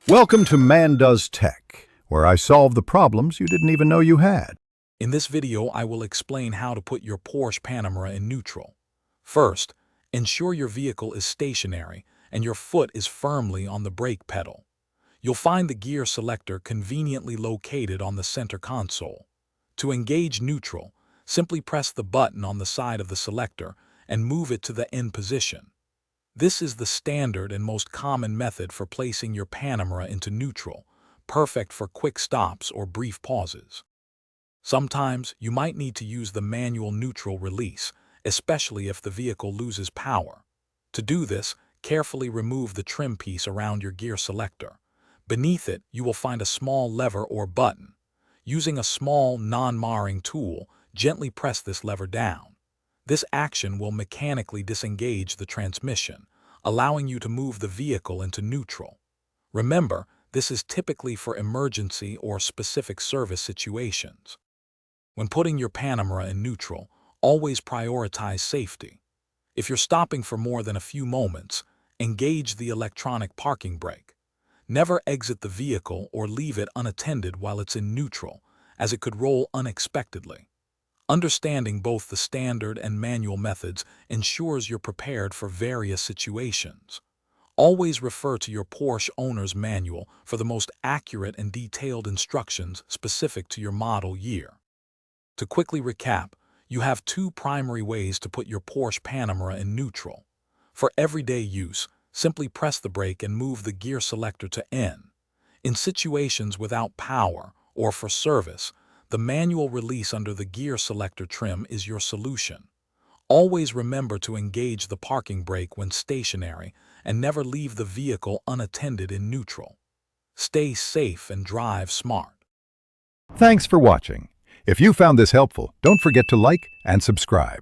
Welcome to Man Does Tech, where I solve the problems you didn't even know you had. In this video, I will explain how to put your Porsche Panamera in neutral. First, ensure your vehicle is stationary and your foot is firmly on the brake pedal. You'll find the gear selector conveniently located on the center console. To engage neutral, simply press the button on the side of the selector and move it to the N position. This is the standard and most common method for placing your Panamera into neutral, perfect for quick stops or brief pauses. Sometimes you might need to use the manual neutral release, especially if the vehicle loses power. To do this, carefully remove the trim piece around your gear selector. Beneath it, you will find a small lever or button. Using a small, non-marring tool, gently press this lever down. This action will mechanically disengage the transmission, allowing you to move the vehicle into neutral. Remember, this is typically for emergency or specific service situations. When putting your Panamera in neutral, always prioritize safety. If you're stopping for more than a few moments, engage the electronic parking brake. Never exit the vehicle or leave it unattended while it's in neutral, as it could roll unexpectedly. Understanding both the standard and manual methods ensures you're prepared for various situations. Always refer to your Porsche owner's manual for the most accurate and detailed instructions specific to your model year. To quickly recap, you have two primary ways to put your Porsche Panamera in neutral. For everyday use, simply press the brake and move the gear selector to N. In situations without power or for service, the manual release under the gear selector trim is your solution. Always remember to engage the parking brake when stationary and never leave the vehicle unattended in neutral. Stay safe and drive smart. Thanks for watching. If you found this helpful, don't forget to like and subscribe.